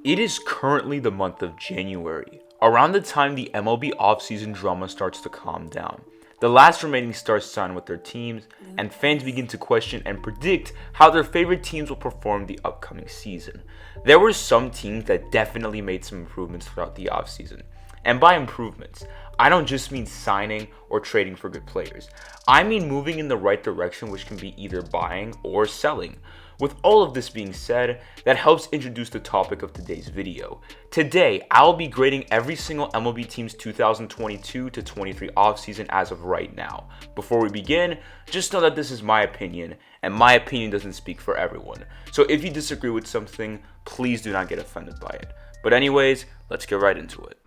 It is currently the month of January, around the time the MLB offseason drama starts to calm down. The last remaining stars sign with their teams, and fans begin to question and predict how their favorite teams will perform the upcoming season. There were some teams that definitely made some improvements throughout the offseason. And by improvements, I don't just mean signing or trading for good players. I mean moving in the right direction, which can be either buying or selling. With all of this being said, that helps introduce the topic of today's video. Today, I'll be grading every single MLB team's 2022-23 offseason as of right now. Before we begin, just know that this is my opinion, and my opinion doesn't speak for everyone. So if you disagree with something, please do not get offended by it. But anyways, let's get right into it.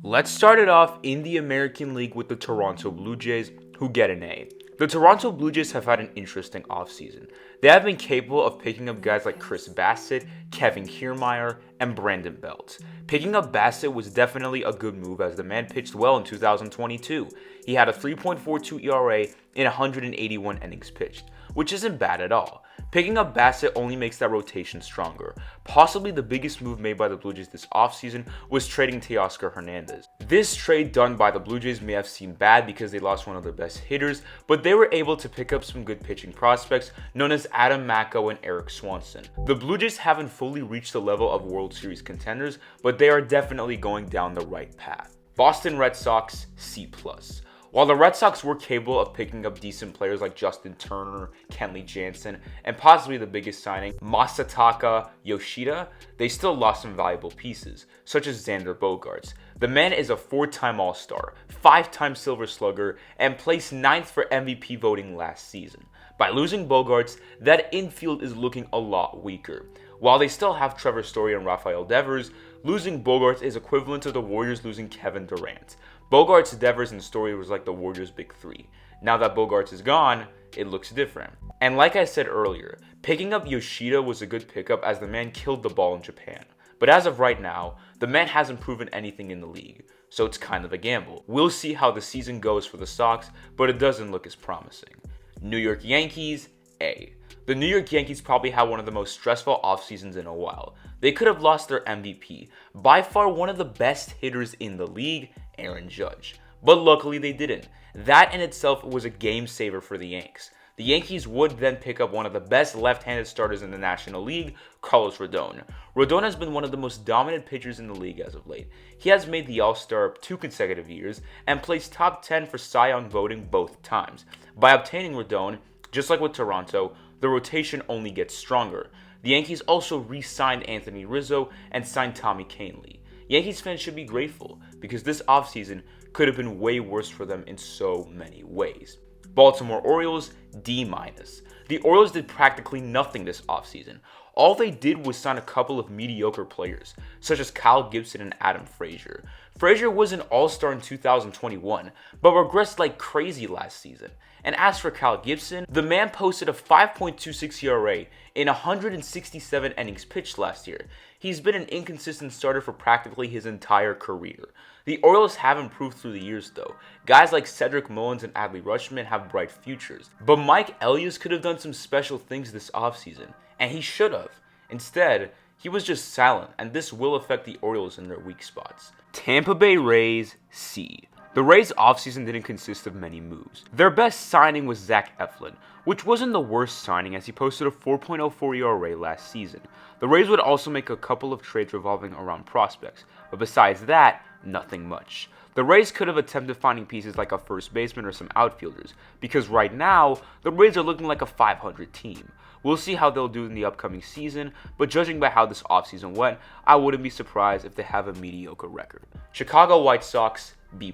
Let's start it off in the American League with the Toronto Blue Jays, who get an A. The Toronto Blue Jays have had an interesting offseason. They have been capable of picking up guys like Chris Bassett, Kevin Kiermaier, and Brandon Belt. Picking up Bassett was definitely a good move as the man pitched well in 2022. He had a 3.42 ERA in 181 innings pitched, which isn't bad at all. Picking up Bassett only makes that rotation stronger. Possibly the biggest move made by the Blue Jays this offseason was trading Teoscar Hernandez. This trade done by the Blue Jays may have seemed bad because they lost one of their best hitters, but they were able to pick up some good pitching prospects known as Adam Macko and Eric Swanson. The Blue Jays haven't fully reached the level of World Series contenders, but they are definitely going down the right path. Boston Red Sox, C+. While the Red Sox were capable of picking up decent players like Justin Turner, Kenley Jansen, and possibly the biggest signing, Masataka Yoshida, they still lost some valuable pieces, such as Xander Bogaerts. The man is a 4-time All-Star, 5-time Silver Slugger, and placed 9th for MVP voting last season. By losing Bogaerts, that infield is looking a lot weaker. While they still have Trevor Story and Rafael Devers, losing Bogaerts is equivalent to the Warriors losing Kevin Durant. Bogaerts, Devers, and Story was like the Warriors' big three. Now that Bogaerts is gone, it looks different. And like I said earlier, picking up Yoshida was a good pickup as the man killed the ball in Japan. But as of right now, the man hasn't proven anything in the league, so it's kind of a gamble. We'll see how the season goes for the Sox, but it doesn't look as promising. New York Yankees, A. The New York Yankees probably had one of the most stressful off seasons in a while. They could have lost their MVP, by far one of the best hitters in the league, Aaron Judge. But luckily they didn't. That in itself was a game saver for the Yanks. The Yankees would then pick up one of the best left-handed starters in the National League, Carlos Rodon. Rodon has been one of the most dominant pitchers in the league as of late. He has made the All-Star 2 consecutive years and placed top 10 for Cy Young voting both times. By obtaining Rodon, just like with Toronto, the rotation only gets stronger. The Yankees also re-signed Anthony Rizzo and signed Tommy Kahnle. Yankees fans should be grateful because this offseason could have been way worse for them in so many ways. Baltimore Orioles, D-. The Orioles did practically nothing this offseason. All they did was sign a couple of mediocre players, such as Kyle Gibson and Adam Frazier. Frazier was an all-star in 2021, but regressed like crazy last season. And as for Kyle Gibson, the man posted a 5.26 ERA in 167 innings pitched last year. He's been an inconsistent starter for practically his entire career. The Orioles have improved through the years though. Guys like Cedric Mullins and Adley Rutschman have bright futures. But Mike Elias could have done some special things this offseason, and he should have. Instead, he was just silent, and this will affect the Orioles in their weak spots. Tampa Bay Rays, C. The Rays' offseason didn't consist of many moves. Their best signing was Zach Eflin, which wasn't the worst signing as he posted a 4.04 ERA last season. The Rays would also make a couple of trades revolving around prospects, but besides that, nothing much. The Rays could have attempted finding pieces like a first baseman or some outfielders, because right now, the Rays are looking like a 500 team. We'll see how they'll do in the upcoming season, but judging by how this offseason went, I wouldn't be surprised if they have a mediocre record. Chicago White Sox, B+.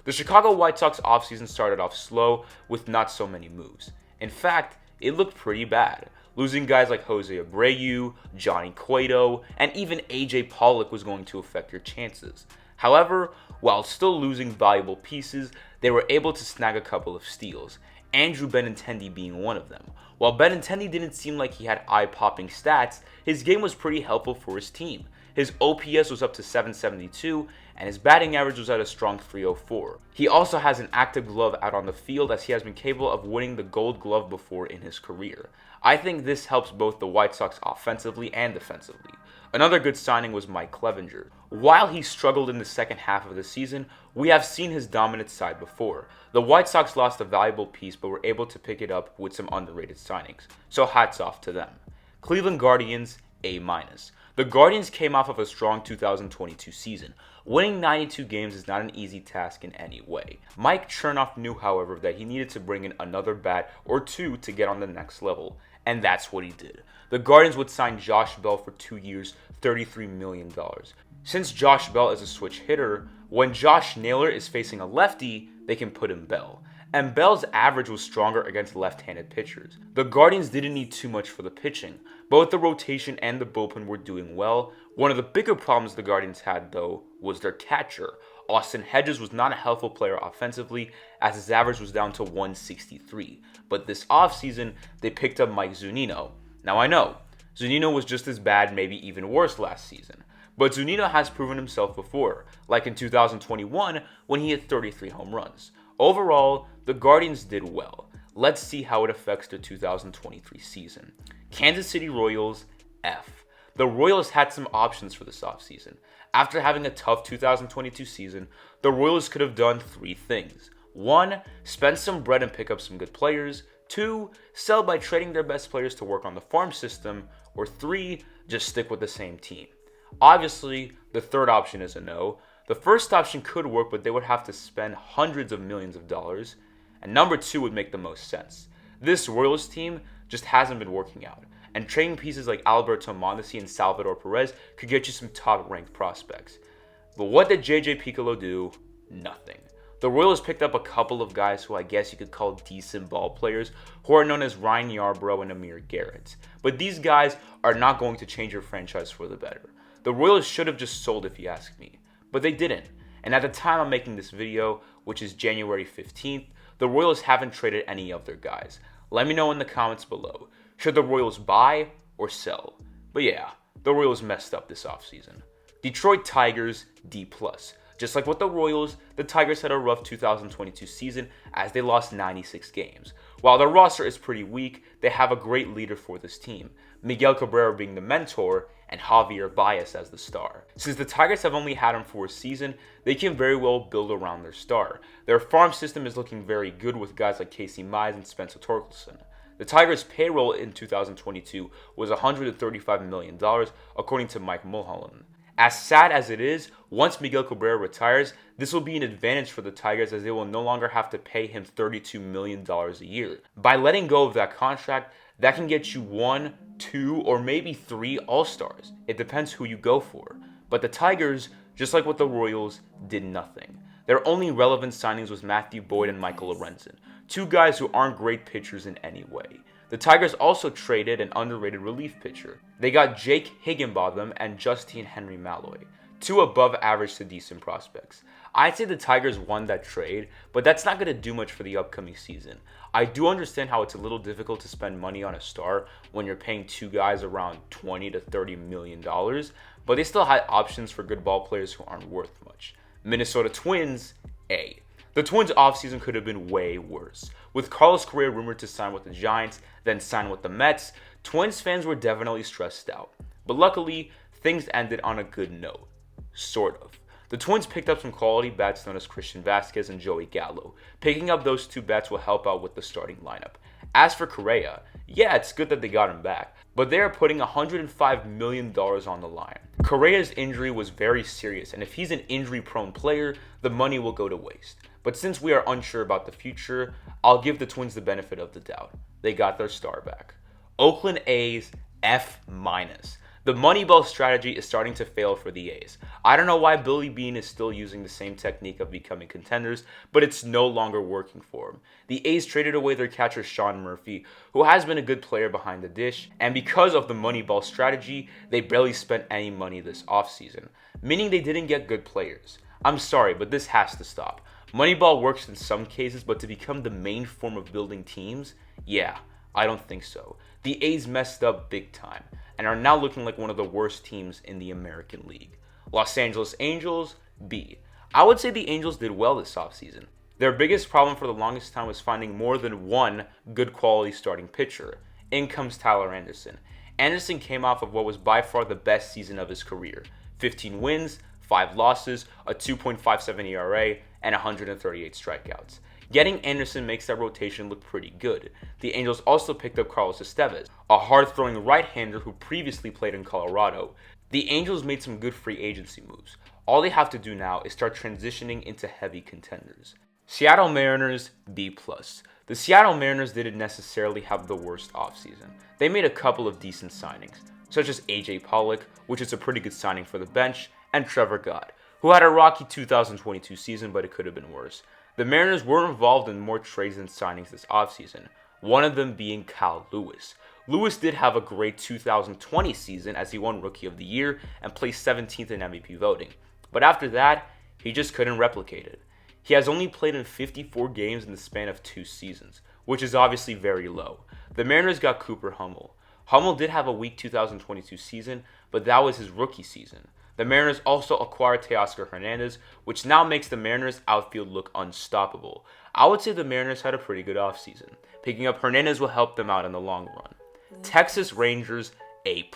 The Chicago White Sox offseason started off slow with not so many moves. In fact, it looked pretty bad. Losing guys like Jose Abreu, Johnny Cueto, and even AJ Pollock was going to affect your chances. However, while still losing valuable pieces, they were able to snag a couple of steals, Andrew Benintendi being one of them. While Benintendi didn't seem like he had eye-popping stats, his game was pretty helpful for his team. His OPS was up to 772, and his batting average was at a strong 304. He also has an active glove out on the field as he has been capable of winning the Gold Glove before in his career. I think this helps both the White Sox offensively and defensively. Another good signing was Mike Clevinger. While he struggled in the second half of the season, we have seen his dominant side before. The White Sox lost a valuable piece but were able to pick it up with some underrated signings, so hats off to them. Cleveland Guardians, A-. The Guardians came off of a strong 2022 season. Winning 92 games is not an easy task in any way. Mike Chernoff knew, however, that he needed to bring in another bat or two to get on the next level, and that's what he did. The Guardians would sign Josh Bell for 2 years, $33 million. Since Josh Bell is a switch hitter, when Josh Naylor is facing a lefty, they can put in Bell. And Bell's average was stronger against left-handed pitchers. The Guardians didn't need too much for the pitching. Both the rotation and the bullpen were doing well. One of the bigger problems the Guardians had, though, was their catcher. Austin Hedges was not a helpful player offensively, as his average was down to 163. But this offseason, they picked up Mike Zunino. Now I know, Zunino was just as bad, maybe even worse last season. But Zunino has proven himself before, like in 2021 when he hit 33 home runs. Overall, the Guardians did well. Let's see how it affects the 2023 season. Kansas City Royals, F. The Royals had some options for this offseason. After having a tough 2022 season, the Royals could have done 3 things. 1. Spend some bread and pick up some good players. 2. Sell by trading their best players to work on the farm system. Or 3. Just stick with the same team. Obviously, the third option is a no. The first option could work, but they would have to spend hundreds of millions of dollars. And number 2 would make the most sense. This Royals team just hasn't been working out. And trading pieces like Alberto Mondesi and Salvador Perez could get you some top-ranked prospects. But what did J.J. Piccolo do? Nothing. The Royals picked up a couple of guys who I guess you could call decent ball players, who are known as Ryan Yarbrough and Amir Garrett. But these guys are not going to change your franchise for the better. The Royals should have just sold if you ask me, but they didn't. And at the time I'm making this video, which is January 15th, the Royals haven't traded any of their guys. Let me know in the comments below. Should the Royals buy or sell? But yeah, the Royals messed up this offseason. Detroit Tigers, D+. Just like with the Royals, the Tigers had a rough 2022 season as they lost 96 games. While their roster is pretty weak, they have a great leader for this team, Miguel Cabrera being the mentor and Javier Baez as the star. Since the Tigers have only had him for a season, they can very well build around their star. Their farm system is looking very good with guys like Casey Mize and Spencer Torkelson. The Tigers' payroll in 2022 was $135 million, according to Mike Mulholland. As sad as it is, once Miguel Cabrera retires, this will be an advantage for the Tigers as they will no longer have to pay him $32 million a year. By letting go of that contract, that can get you 1, 2, or maybe 3 All-Stars. It depends who you go for. But the Tigers, just like with the Royals, did nothing. Their only relevant signings was Matthew Boyd and Michael Lorenzen, 2 guys who aren't great pitchers in any way. The Tigers also traded an underrated relief pitcher. They got Jake Higginbotham and Justine Henry Malloy, 2 above average to decent prospects. I'd say the Tigers won that trade, but that's not going to do much for the upcoming season. I do understand how it's a little difficult to spend money on a star when you're paying 2 guys around $20 to $30 million, but they still had options for good ball players who aren't worth much. Minnesota Twins, A. The Twins' offseason could have been way worse. With Carlos Correa rumored to sign with the Giants, then sign with the Mets, Twins fans were definitely stressed out. But luckily, things ended on a good note. Sort of. The Twins picked up some quality bats known as Christian Vasquez and Joey Gallo. Picking up those 2 bats will help out with the starting lineup. As for Correa, yeah, it's good that they got him back, but they are putting $105 million on the line. Correa's injury was very serious, and if he's an injury-prone player, the money will go to waste. But since we are unsure about the future, I'll give the Twins the benefit of the doubt. They got their star back. Oakland A's, F-. The Moneyball strategy is starting to fail for the A's. I don't know why Billy Beane is still using the same technique of becoming contenders, but it's no longer working for him. The A's traded away their catcher Sean Murphy, who has been a good player behind the dish, and because of the Moneyball strategy, they barely spent any money this offseason, meaning they didn't get good players. I'm sorry, but this has to stop. Moneyball works in some cases, but to become the main form of building teams, yeah, I don't think so. The A's messed up big time and are now looking like one of the worst teams in the American League. Los Angeles Angels, B. I would say the Angels did well this offseason. Their biggest problem for the longest time was finding more than one good quality starting pitcher. in comes Tyler Anderson. Anderson came off of what was by far the best season of his career. 15 wins, 5 losses, a 2.57 ERA, and 138 strikeouts. Getting Anderson makes that rotation look pretty good. The Angels also picked up Carlos Estevez, a hard-throwing right-hander who previously played in Colorado. The Angels made some good free agency moves. All they have to do now is start transitioning into heavy contenders. Seattle Mariners, B+. The Seattle Mariners didn't necessarily have the worst offseason. They made a couple of decent signings, such as AJ Pollock, which is a pretty good signing for the bench, and Trevor Gott, who had a rocky 2022 season, but it could have been worse. The Mariners were involved in more trades than signings this offseason, one of them being Kyle Lewis. Lewis did have a great 2020 season as he won Rookie of the Year and placed 17th in MVP voting, but after that, he just couldn't replicate it. He has only played in 54 games in the span of 2 seasons, which is obviously very low. The Mariners got Cooper Hummel. Hummel did have a weak 2022 season, but that was his rookie season. The Mariners also acquired Teoscar Hernandez, which now makes the Mariners' outfield look unstoppable. I would say the Mariners had a pretty good offseason. Picking up Hernandez will help them out in the long run. Texas Rangers, A+.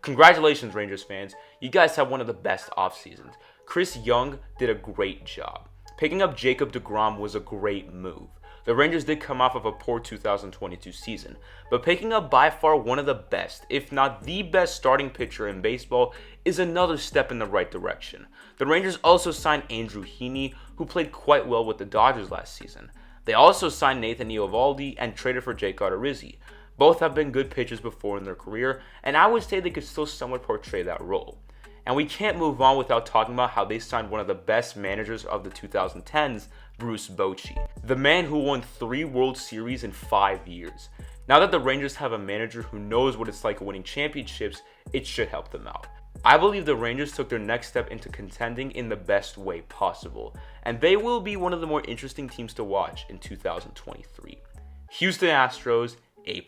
Congratulations, Rangers fans. You guys have one of the best offseasons. Chris Young did a great job. Picking up Jacob deGrom was a great move. The Rangers did come off of a poor 2022 season, but picking up by far one of the best, if not the best starting pitcher in baseball is another step in the right direction. The Rangers also signed Andrew Heaney, who played quite well with the Dodgers last season. They also signed Nathan Eovaldi and traded for Jake Odorizzi. Both have been good pitchers before in their career, and I would say they could still somewhat portray that role. And we can't move on without talking about how they signed one of the best managers of the 2010s, Bruce Bochy, the man who won 3 World Series in 5 years. Now that the Rangers have a manager who knows what it's like winning championships, it should help them out. I believe the Rangers took their next step into contending in the best way possible, and they will be one of the more interesting teams to watch in 2023. Houston Astros, A+.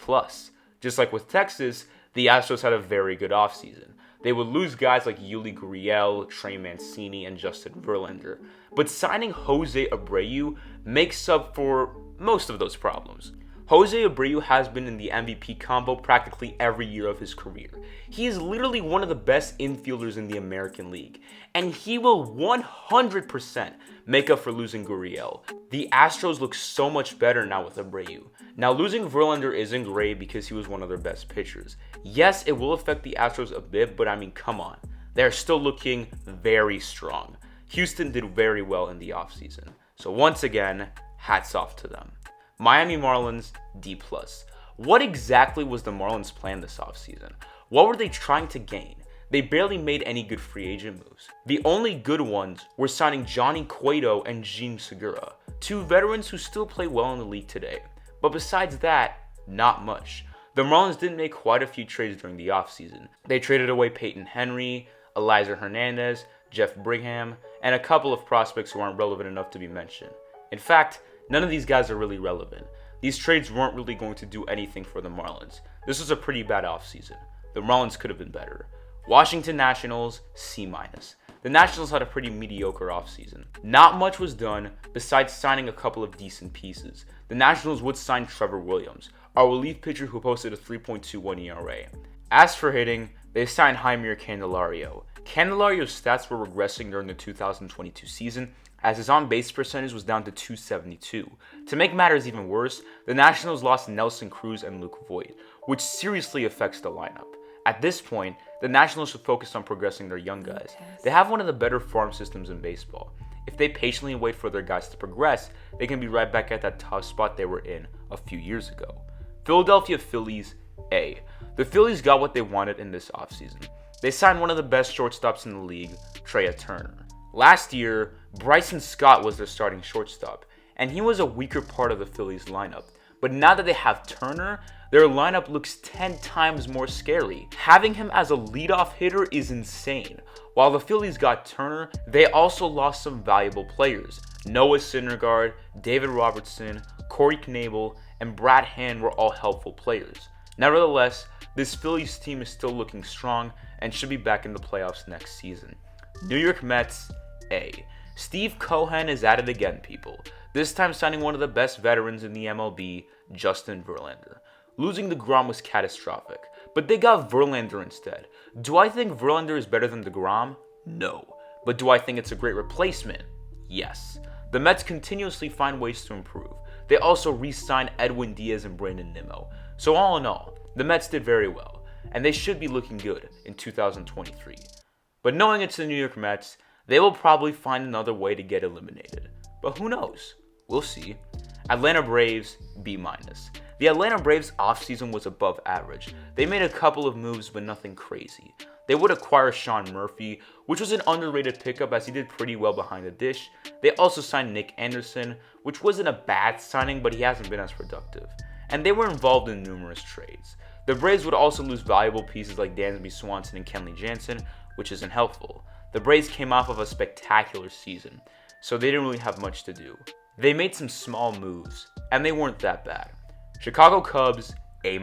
Just like with Texas, the Astros had a very good offseason. They would lose guys like Yuli Gurriel, Trey Mancini, and Justin Verlander, but signing Jose Abreu makes up for most of those problems. Jose Abreu has been in the MVP combo practically every year of his career. He is literally one of the best infielders in the American League, and he will 100% make up for losing Gurriel. The Astros look so much better now with Abreu. Now, losing Verlander isn't great because he was one of their best pitchers. Yes, it will affect the Astros a bit, but I mean, come on. They're still looking very strong. Houston did very well in the offseason. So once again, hats off to them. Miami Marlins, D+. What exactly was the Marlins' plan this offseason? What were they trying to gain? They barely made any good free agent moves. The only good ones were signing Johnny Cueto and Jean Segura, 2 veterans who still play well in the league today. But besides that, not much. The Marlins did make quite a few trades during the offseason. They traded away Peyton Henry, Eliza Hernandez, Jeff Brigham, and a couple of prospects who aren't relevant enough to be mentioned. In fact, none of these guys are really relevant. These trades weren't really going to do anything for the Marlins. This was a pretty bad offseason. The Marlins could have been better. Washington Nationals, C-. The Nationals had a pretty mediocre offseason. Not much was done besides signing a couple of decent pieces. The Nationals would sign Trevor Williams, our relief pitcher who posted a 3.21 ERA. As for hitting, they signed Jaime Candelario. Candelario's stats were regressing during the 2022 season, as his on-base percentage was down to .272. To make matters even worse, the Nationals lost Nelson Cruz and Luke Voigt, which seriously affects the lineup. At this point, the Nationals should focus on progressing their young guys. They have one of the better farm systems in baseball. If they patiently wait for their guys to progress, they can be right back at that top spot they were in a few years ago. Philadelphia Phillies, A. The Phillies got what they wanted in this offseason. They signed one of the best shortstops in the league, Trea Turner. Last year, Bryson Stott was their starting shortstop, and he was a weaker part of the Phillies lineup. But now that they have Turner, their lineup looks 10 times more scary. Having him as a leadoff hitter is insane. While the Phillies got Turner, they also lost some valuable players. Noah Syndergaard, David Robertson, Corey Knebel, and Brad Hand were all helpful players. Nevertheless, this Phillies team is still looking strong and should be back in the playoffs next season. New York Mets, A. Steve Cohen is at it again, people. This time signing one of the best veterans in the MLB, Justin Verlander. Losing DeGrom was catastrophic, but they got Verlander instead. Do I think Verlander is better than DeGrom? No. But do I think it's a great replacement? Yes. The Mets continuously find ways to improve. They also re-signed Edwin Diaz and Brandon Nimmo. So all in all, the Mets did very well, and they should be looking good in 2023. But knowing it's the New York Mets, they will probably find another way to get eliminated. But who knows? We'll see. Atlanta Braves, B-. The Atlanta Braves offseason was above average. They made a couple of moves, but nothing crazy. They would acquire Sean Murphy, which was an underrated pickup as he did pretty well behind the dish. They also signed Nick Anderson, which wasn't a bad signing, but he hasn't been as productive. And they were involved in numerous trades. The Braves would also lose valuable pieces like Dansby Swanson and Kenley Jansen, which isn't helpful. The Braves came off of a spectacular season, so they didn't really have much to do. They made some small moves, and they weren't that bad. Chicago Cubs, A-.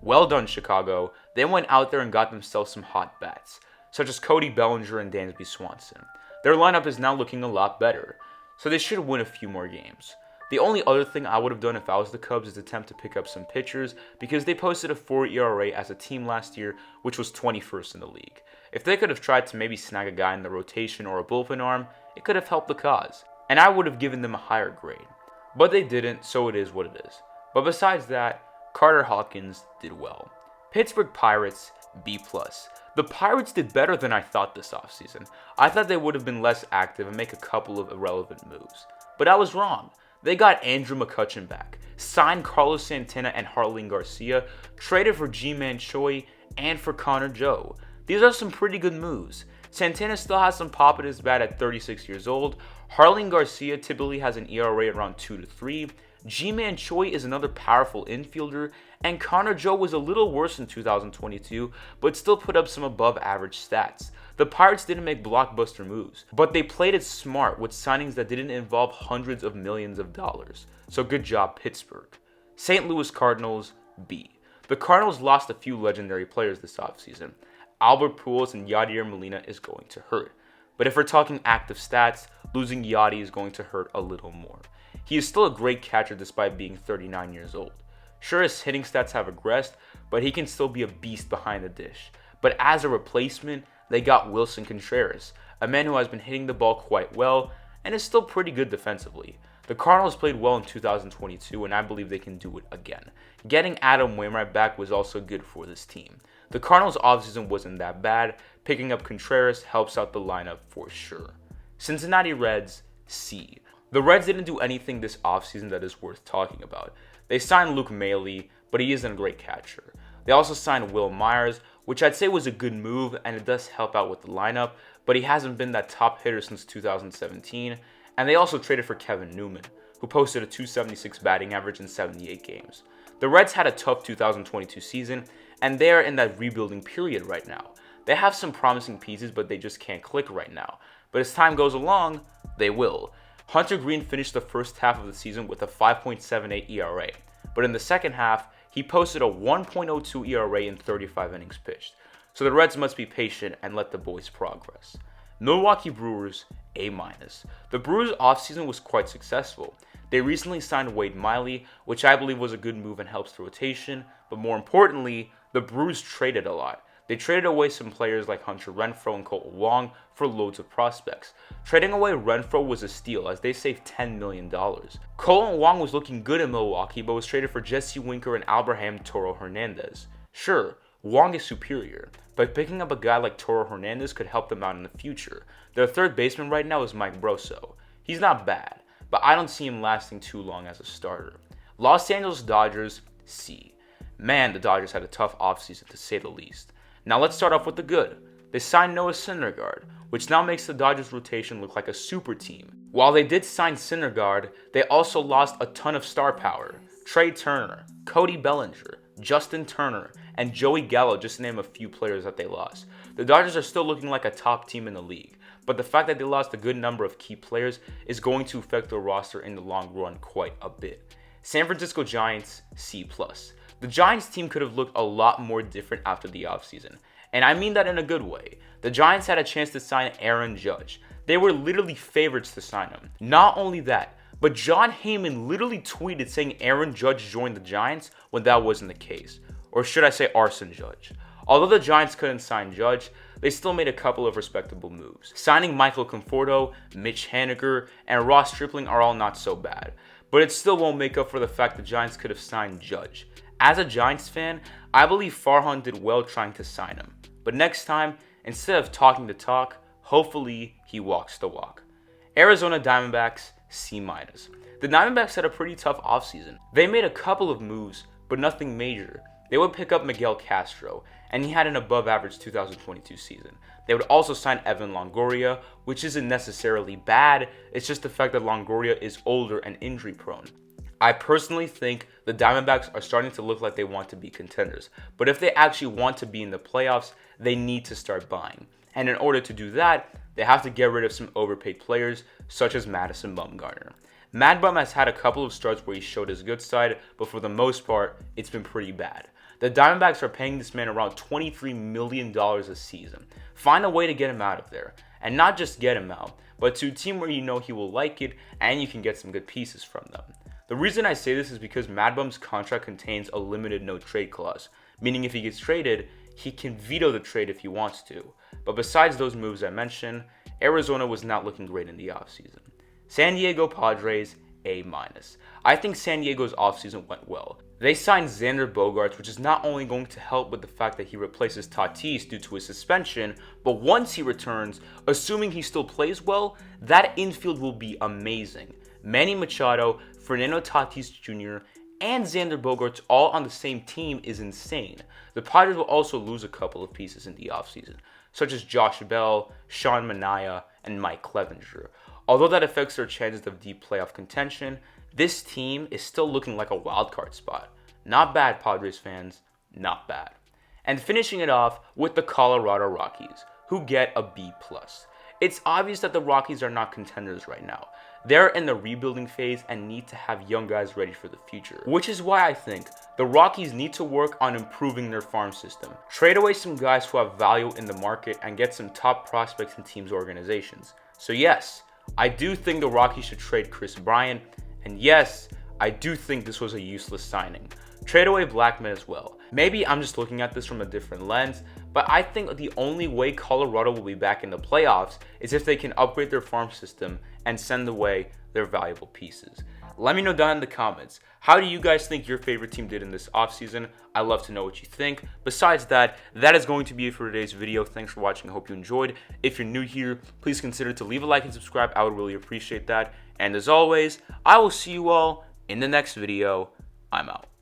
Well done, Chicago. They went out there and got themselves some hot bats, such as Cody Bellinger and Dansby Swanson. Their lineup is now looking a lot better, so they should win a few more games. The only other thing I would have done if I was the Cubs is attempt to pick up some pitchers, because they posted a 4 ERA as a team last year, which was 21st in the league. If they could have tried to maybe snag a guy in the rotation or a bullpen arm, it could have helped the cause, and I would have given them a higher grade. But they didn't, so it is what it is. But besides that, Carter Hawkins did well. Pittsburgh Pirates, B+. The Pirates did better than I thought this offseason. I thought they would have been less active and make a couple of irrelevant moves. But I was wrong. They got Andrew McCutchen back, signed Carlos Santana and Harlan Garcia, traded for Ji-Man Choi, and for Connor Joe. These are some pretty good moves. Santana still has some pop at his bat at 36 years old. Harlan Garcia typically has an ERA around 2 to 3. Ji-Man Choi is another powerful infielder, and Connor Joe was a little worse in 2022, but still put up some above average stats. The Pirates didn't make blockbuster moves, but they played it smart with signings that didn't involve hundreds of millions of dollars. So good job, Pittsburgh. St. Louis Cardinals, B. The Cardinals lost a few legendary players this offseason. Albert Pujols and Yadier Molina is going to hurt. But if we're talking active stats, losing Yadi is going to hurt a little more. He is still a great catcher despite being 39 years old. Sure, his hitting stats have regressed, but he can still be a beast behind the dish. But as a replacement, they got Wilson Contreras, a man who has been hitting the ball quite well and is still pretty good defensively. The Cardinals played well in 2022, and I believe they can do it again. Getting Adam Wainwright back was also good for this team. The Cardinals' offseason wasn't that bad. Picking up Contreras helps out the lineup for sure. Cincinnati Reds, C. The Reds didn't do anything this offseason that is worth talking about. They signed Luke Maile, but he isn't a great catcher. They also signed Will Myers, which I'd say was a good move, and it does help out with the lineup, but he hasn't been that top hitter since 2017. And they also traded for Kevin Newman, who posted a .276 batting average in 78 games. The Reds had a tough 2022 season, and they are in that rebuilding period right now. They have some promising pieces, but they just can't click right now. But as time goes along, they will. Hunter Green finished the first half of the season with a 5.78 ERA, but in the second half, he posted a 1.02 ERA in 35 innings pitched. So the Reds must be patient and let the boys progress. Milwaukee Brewers, A-. The Brewers' offseason was quite successful. They recently signed Wade Miley, which I believe was a good move and helps the rotation, but more importantly, the Brewers traded a lot. They traded away some players like Hunter Renfroe and Cole Wong for loads of prospects. Trading away Renfroe was a steal as they saved $10 million. Cole Wong was looking good in Milwaukee but was traded for Jesse Winker and Abraham Toro Hernandez. Sure, Wong is superior, but picking up a guy like Toro Hernandez could help them out in the future. Their third baseman right now is Mike Brosso. He's not bad, but I don't see him lasting too long as a starter. Los Angeles Dodgers, C. Man, the Dodgers had a tough offseason to say the least. Now let's start off with the good. They signed Noah Syndergaard, which now makes the Dodgers rotation look like a super team. While they did sign Syndergaard, they also lost a ton of star power. Trey Turner, Cody Bellinger, Justin Turner, and Joey Gallo, just to name a few players that they lost. The Dodgers are still looking like a top team in the league, but the fact that they lost a good number of key players is going to affect their roster in the long run quite a bit. San Francisco Giants, C+. The Giants team could have looked a lot more different after the offseason, and I mean that in a good way. The Giants had a chance to sign Aaron Judge. They were literally favorites to sign him. Not only that, But John Heyman literally tweeted saying Aaron Judge joined the Giants when that wasn't the case. Or should I say Arson Judge. Although the Giants couldn't sign Judge, they still made a couple of respectable moves. Signing Michael Conforto, Mitch Haniger, and Ross Stripling are all not so bad. But it still won't make up for the fact the Giants could have signed Judge. As a Giants fan, I believe Farhan did well trying to sign him. But next time, instead of talking the talk, hopefully he walks the walk. Arizona Diamondbacks, C-. The Diamondbacks had a pretty tough offseason. They made a couple of moves, but nothing major. They would pick up Miguel Castro, and he had an above-average 2022 season. They would also sign Evan Longoria, which isn't necessarily bad, it's just the fact that Longoria is older and injury-prone. I personally think the Diamondbacks are starting to look like they want to be contenders, but if they actually want to be in the playoffs, they need to start buying. And in order to do that, they have to get rid of some overpaid players, such as Madison Bumgarner. Mad Bum has had a couple of starts where he showed his good side, but for the most part, it's been pretty bad. The Diamondbacks are paying this man around $23 million a season. Find a way to get him out of there. And not just get him out, but to a team where you know he will like it and you can get some good pieces from them. The reason I say this is because Mad Bum's contract contains a limited no trade clause, meaning if he gets traded, he can veto the trade if he wants to. But besides those moves I mentioned, Arizona was not looking great in the offseason. San Diego Padres, A-. I think San Diego's offseason went well. They signed Xander Bogaerts, which is not only going to help with the fact that he replaces Tatis due to his suspension, but once he returns, assuming he still plays well, that infield will be amazing. Manny Machado, Fernando Tatis Jr., and Xander Bogaerts all on the same team is insane. The Padres will also lose a couple of pieces in the offseason, such as Josh Bell, Sean Manaea, and Mike Clevenger. Although that affects their chances of deep playoff contention, this team is still looking like a wildcard spot. Not bad, Padres fans, not bad. And finishing it off with the Colorado Rockies, who get a B+. It's obvious that the Rockies are not contenders right now. They're in the rebuilding phase and need to have young guys ready for the future, which is why I think the Rockies need to work on improving their farm system. Trade away some guys who have value in the market and get some top prospects in teams' organizations. So yes, I do think the Rockies should trade Chris Bryant, and yes, I do think this was a useless signing. Trade away Blackmon as well. Maybe I'm just looking at this from a different lens, but I think the only way Colorado will be back in the playoffs is if they can upgrade their farm system and send away their valuable pieces. Let me know down in the comments, how do you guys think your favorite team did in this offseason? I'd love to know what you think. Besides that, that is going to be it for today's video. Thanks for watching. I hope you enjoyed. If you're new here, please consider to leave a like and subscribe. I would really appreciate that. And as always, I will see you all in the next video. I'm out.